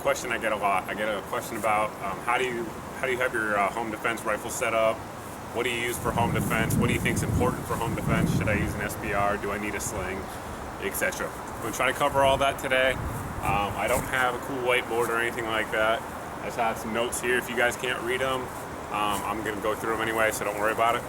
question I get a lot. I get a question about how do you have your home defense rifle set up? What do you use for home defense? What do you think is important for home defense? Should I use an SPR? Do I need a sling? Etc. I'm going to try to cover all that today. I don't have a cool whiteboard or anything like that. I just have some notes here. If you guys can't read them, I'm going to go through them anyway, so don't worry about it.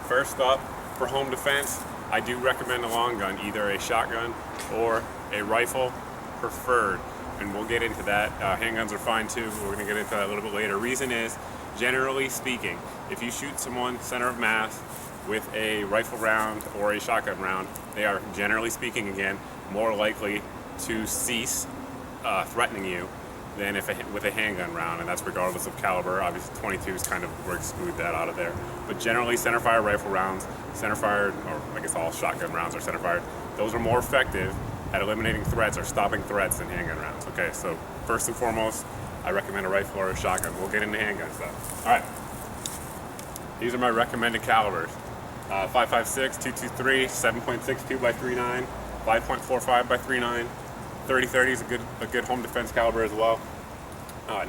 First up, for home defense, I do recommend a long gun, either a shotgun or a rifle, preferred. And we'll get into that. Handguns are fine too. We're going to get into that a little bit later. Reason is, generally speaking, if you shoot someone center of mass with a rifle round or a shotgun round, they are, generally speaking again, more likely to cease threatening you than with a handgun round, and that's regardless of caliber. Obviously 22s kind of would exclude that out of there. But generally centerfire rifle rounds, centerfire, or I guess all shotgun rounds are centerfired, those are more effective at eliminating threats or stopping threats than handgun rounds. Okay, so first and foremost, I recommend a rifle or a shotgun. We'll get into handgun stuff. All right, these are my recommended calibers. 5.56, 223, 7.62 by 3.9, 5.45 by 3.9. 30-30 is a good home defense caliber as well.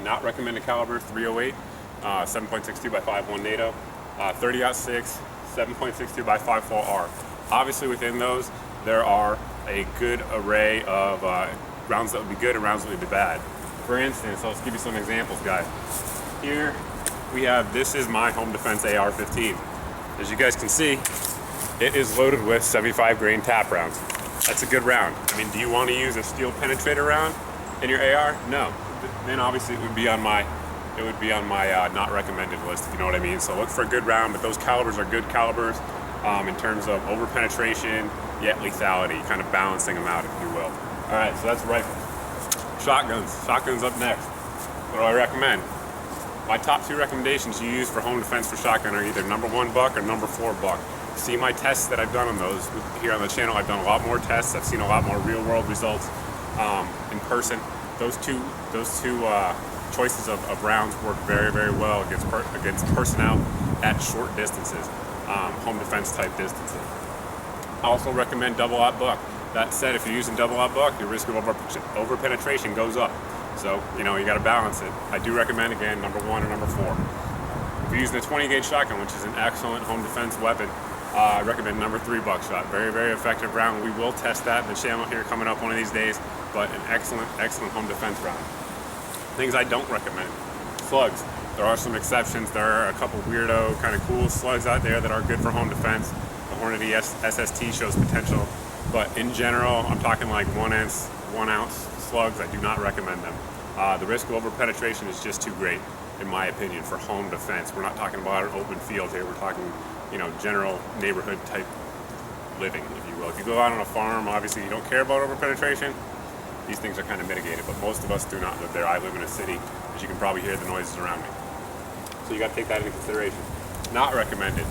Not recommended caliber, 308, 7.62 by 5.1 NATO, 30-06, 7.62 by 5.4R. Obviously within those, there are a good array of rounds that would be good and rounds that would be bad. For instance, I'll just give you some examples, guys. Here we have, this is my home defense AR-15. As you guys can see, it is loaded with 75 grain tap rounds. That's a good round. I mean, do you want to use a steel penetrator round in your AR? No. Then obviously it would be on my not recommended list, if you know what I mean. So look for a good round, but those calibers are good calibers in terms of over penetration yet lethality, kind of balancing them out, if you will. All right, so that's rifles. Shotguns up next. What do I recommend? My top two recommendations you use for home defense for shotgun are either number 1 buck or number 4 buck. See my tests that I've done on those here on the channel. I've done a lot more tests. I've seen a lot more real world results in person. Those two choices of rounds work very, very well against personnel at short distances, home defense type distances. I also recommend double-aught buck. That said, if you're using double-aught buck, your risk of over penetration goes up. So, you got to balance it. I do recommend, again, number 1 or number 4. If you're using a 20 gauge shotgun, which is an excellent home defense weapon, I recommend number 3 buckshot. Very, very effective round. We will test that in the channel here coming up one of these days, but an excellent, excellent home defense round. Things I don't recommend. Slugs. There are some exceptions. There are a couple weirdo, kind of cool slugs out there that are good for home defense. The Hornady SST shows potential, but in general, I'm talking like 1 ounce slugs. I do not recommend them. The risk of over penetration is just too great, in my opinion, for home defense. We're not talking about an open field here. We're talking, general neighborhood type living, if you will. If you go out on a farm, obviously you don't care about over penetration. These things are kind of mitigated, but most of us do not live there. I live in a city, as you can probably hear the noises around me. So you got to take that into consideration. Not recommended.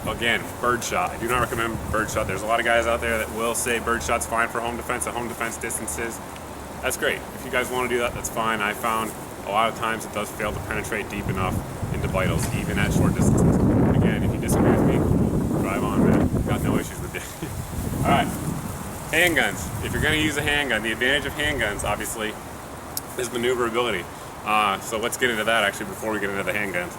Again, birdshot. I do not recommend birdshot. There's a lot of guys out there that will say birdshot's fine for home defense at home defense distances. That's great. If you guys want to do that, that's fine. I found a lot of times it does fail to penetrate deep enough into vitals, even at short distances. Again, if you disagree with me, drive on, man. Got no issues with it. All right, handguns. If you're going to use a handgun, the advantage of handguns, obviously, is maneuverability. So let's get into that, actually, before we get into the handguns.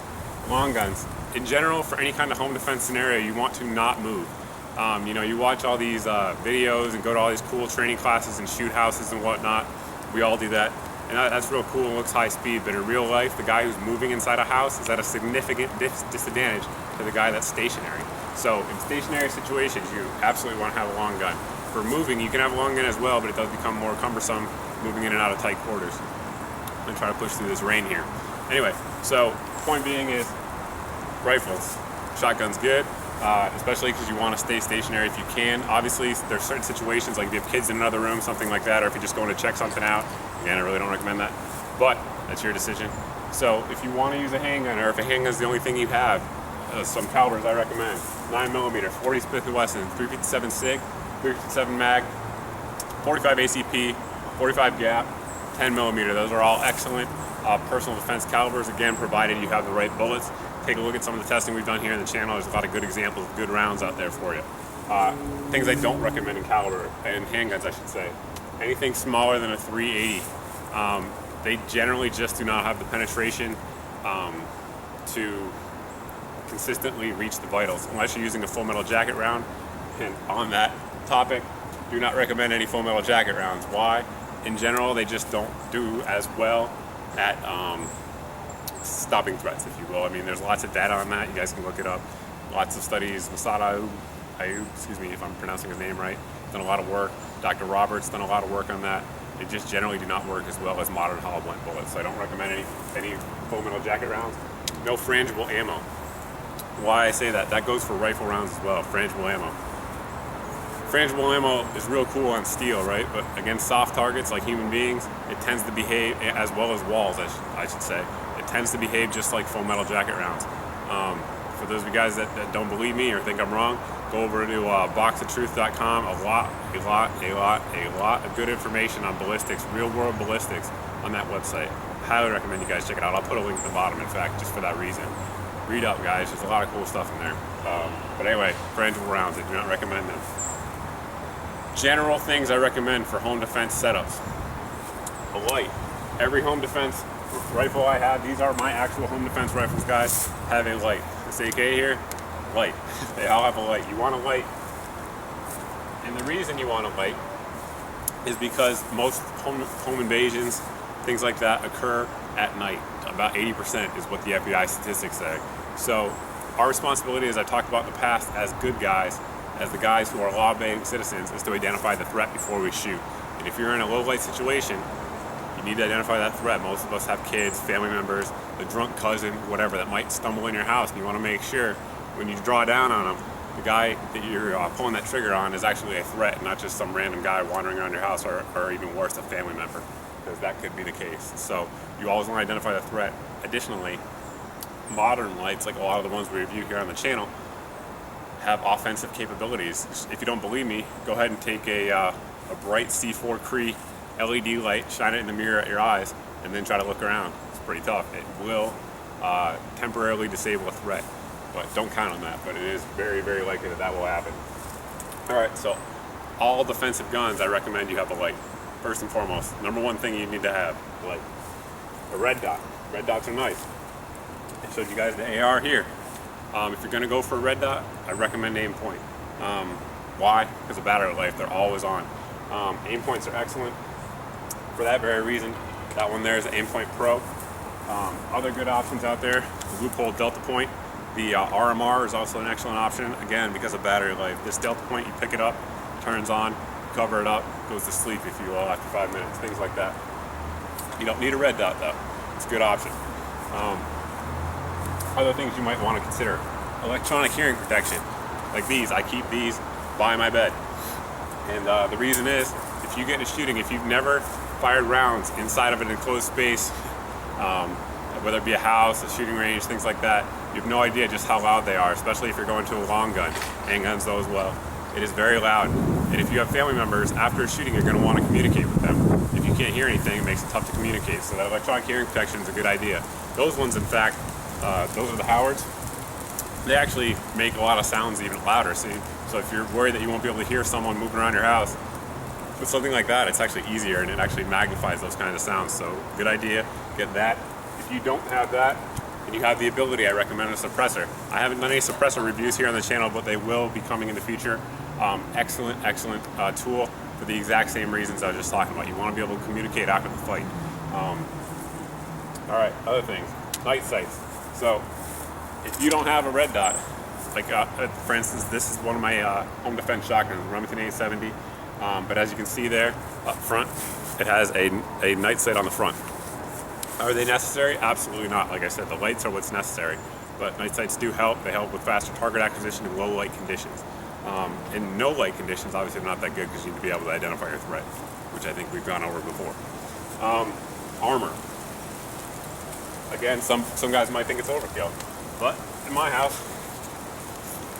Long guns. In general, for any kind of home defense scenario, you want to not move. You watch all these videos and go to all these cool training classes and shoot houses and whatnot. We all do that. And that's real cool and looks high speed, but in real life, the guy who's moving inside a house is at a significant disadvantage to the guy that's stationary. So in stationary situations, you absolutely want to have a long gun. For moving, you can have a long gun as well, but it does become more cumbersome moving in and out of tight quarters. I'm going to try to push through this rain here. Anyway, so point being is rifles. Shotgun's good, especially because you want to stay stationary if you can. Obviously, there's certain situations, like if you have kids in another room, something like that, or if you're just going to check something out. Again, I really don't recommend that, but that's your decision. So if you want to use a handgun, or if a handgun's the only thing you have, some calibers I recommend. 9mm, 40 Smith & Wesson, 357 SIG, 357 mag, 45 ACP, 45 gap, 10mm. Those are all excellent personal defense calibers, again, provided you have the right bullets. Take a look at some of the testing we've done here in the channel. There's a lot of good examples of good rounds out there for you. Things I don't recommend in caliber, and handguns I should say. Anything smaller than a 380 they generally just do not have the penetration to consistently reach the vitals unless you're using a full metal jacket round. And on that topic, do not recommend any full metal jacket rounds. Why? In general, they just don't do as well at stopping threats, if you will. I mean, there's lots of data on that. You guys can look it up. Lots of studies. Masad Ayub, excuse me if I'm pronouncing his name right, done a lot of work. Dr. Roberts done a lot of work on that. They just generally do not work as well as modern hollow blunt bullets. So I don't recommend any full metal jacket rounds. No frangible ammo. Why I say that? That goes for rifle rounds as well. Frangible ammo. Frangible ammo is real cool on steel, right? But against soft targets like human beings, it tends to behave, as well as walls, I should say. It tends to behave just like full metal jacket rounds. For those of you guys that don't believe me or think I'm wrong, go over to boxoftruth.com. A lot of good information on ballistics, real world ballistics on that website. Highly recommend you guys check it out. I'll put a link at the bottom, in fact, just for that reason. Read up, guys. There's a lot of cool stuff in there. But anyway, frangible rounds, I do not recommend them. General things I recommend for home defense setups. A light. Every home defense rifle I have, these are my actual home defense rifles, guys, have a light. This AK here, light. They all have a light. You want a light. And the reason you want a light is because most home invasions, things like that, occur at night. About 80% is what the FBI statistics say. So our responsibility, as I've talked about in the past, as good guys, as the guys who are law-abiding citizens, is to identify the threat before we shoot. And if you're in a low-light situation, you need to identify that threat. Most of us have kids, family members, the drunk cousin, whatever, that might stumble in your house, and you want to make sure when you draw down on them, the guy that you're pulling that trigger on is actually a threat, not just some random guy wandering around your house, or even worse, a family member, because that could be the case. So you always want to identify the threat. Additionally, modern lights, like a lot of the ones we review here on the channel, have offensive capabilities. If you don't believe me, go ahead and take a bright C4 Cree LED light, shine it in the mirror at your eyes, and then try to look around. It's pretty tough. It will temporarily disable a threat, but don't count on that. But it is very, very likely that will happen. All right, so all defensive guns, I recommend you have a light. First and foremost, number one thing you need to have, light. A red dot. Red dots are nice. I showed you guys the AR here. If you're gonna go for a red dot, I recommend aim point. Why? Because of battery life, they're always on. Aim points are excellent for that very reason. That one there is an Aim Point Pro. Other good options out there, the Loophole Delta Point. The RMR is also an excellent option, again, because of battery life. This Delta Point, you pick it up, turns on, cover it up, goes to sleep, if you will, after 5 minutes, things like that. You don't need a red dot, though. It's a good option. Other things you might want to consider. Electronic hearing protection. Like these, I keep these by my bed. And the reason is, if you get into shooting, if you've never fired rounds inside of an enclosed space, whether it be a house, a shooting range, things like that, you have no idea just how loud they are, especially if you're going to a long gun. Handguns though as well. It is very loud. And if you have family members, after shooting, you're going to want to communicate with them. If you can't hear anything, it makes it tough to communicate. So that electronic hearing protection is a good idea. Those ones, in fact, those are the Howards. They actually make a lot of sounds even louder. So if you're worried that you won't be able to hear someone moving around your house, with something like that, it's actually easier, and it actually magnifies those kinds of sounds. So good idea, get that. If you don't have that, and you have the ability, I recommend a suppressor. I haven't done any suppressor reviews here on the channel, but they will be coming in the future. Excellent tool for the exact same reasons I was just talking about. You want to be able to communicate after the fight. All right, other things, night sights. So if you don't have a red dot, like for instance, this is one of my home defense shotguns, Remington 870. But as you can see there, up front, it has a night sight on the front. Are they necessary? Absolutely not. Like I said, the lights are what's necessary. But night sights do help. They help with faster target acquisition in low light conditions. In no light conditions, obviously they're not that good because you need to be able to identify your threat, which I think we've gone over before. Armor. Again, some guys might think it's overkill, but in my house,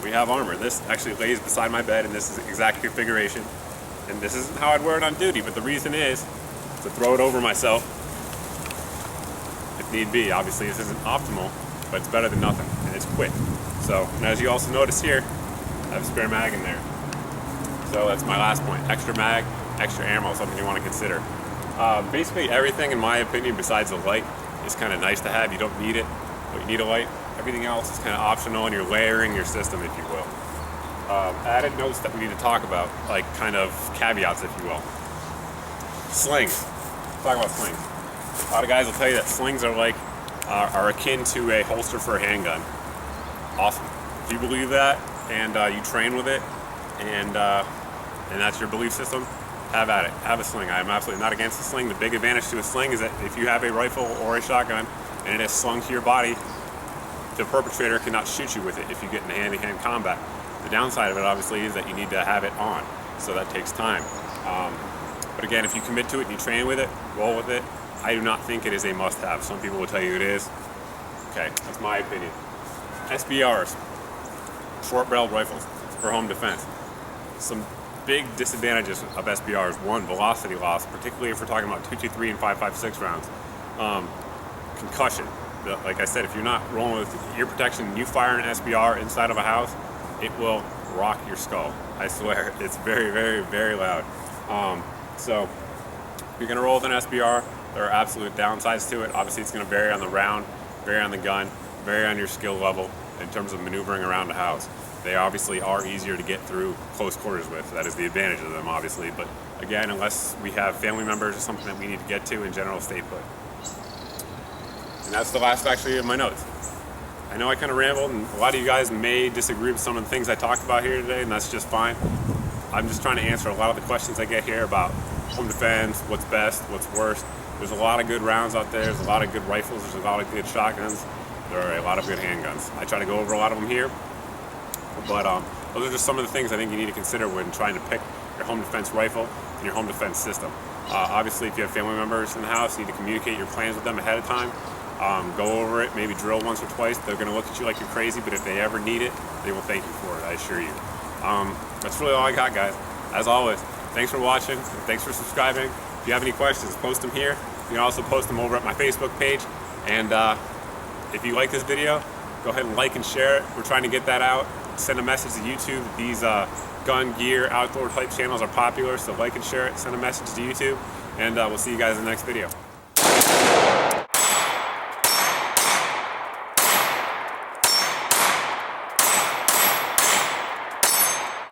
we have armor. This actually lays beside my bed in this exact configuration. And this isn't how I'd wear it on duty, but the reason is to throw it over myself if need be. Obviously this isn't optimal, but it's better than nothing, and it's quick. So, and as you also notice here, I have a spare mag in there. So that's my last point. Extra mag, extra ammo, something you want to consider. Basically everything, in my opinion, besides the light is kind of nice to have. You don't need it, but you need a light. Everything else is kind of optional, and you're layering your system, if you will. Added notes that we need to talk about, like kind of caveats, if you will. Slings. Talk about slings. A lot of guys will tell you that slings are akin to a holster for a handgun. Awesome. If you believe that and you train with it, and that's your belief system, have at it. Have a sling. I am absolutely not against the sling. The big advantage to a sling is that if you have a rifle or a shotgun and it is slung to your body, the perpetrator cannot shoot you with it if you get in hand-to-hand combat. The downside of it, obviously, is that you need to have it on, so that takes time. But again, if you commit to it and you train with it, roll with it, I do not think it is a must-have. Some people will tell you it is. Okay, that's my opinion. SPRs, short-barreled rifles for home defense. Some big disadvantages of SPRs. One, velocity loss, particularly if we're talking about 223 and 5.56 rounds. Concussion. Like I said, if you're not rolling with ear protection and you fire an SPR inside of a house, it will rock your skull. I swear, it's very, very, very loud. So if you're gonna roll with an SPR, there are absolute downsides to it. Obviously, it's gonna vary on the round, vary on the gun, vary on your skill level in terms of maneuvering around the house. They obviously are easier to get through close quarters with. That is the advantage of them, obviously. But again, unless we have family members or something that we need to get to, in general, stay put. And that's the last actually of my notes. I know I kind of rambled, and a lot of you guys may disagree with some of the things I talked about here today, and that's just fine. I'm just trying to answer a lot of the questions I get here about home defense, what's best, what's worst. There's a lot of good rounds out there. There's a lot of good rifles. There's a lot of good shotguns. There are a lot of good handguns. I try to go over a lot of them here, but those are just some of the things I think you need to consider when trying to pick your home defense rifle and your home defense system. Obviously, if you have family members in the house, you need to communicate your plans with them ahead of time. Go over it, maybe drill once or twice. They're going to look at you like you're crazy, but if they ever need it, they will thank you for it, I assure you. That's really all I got, guys. As always, thanks for watching, and thanks for subscribing. If you have any questions, post them here. You can also post them over at my Facebook page. And if you like this video, go ahead and like and share it. We're trying to get that out. Send a message to YouTube. These gun, gear, outdoor type channels are popular, so like and share it. Send a message to YouTube, and we'll see you guys in the next video.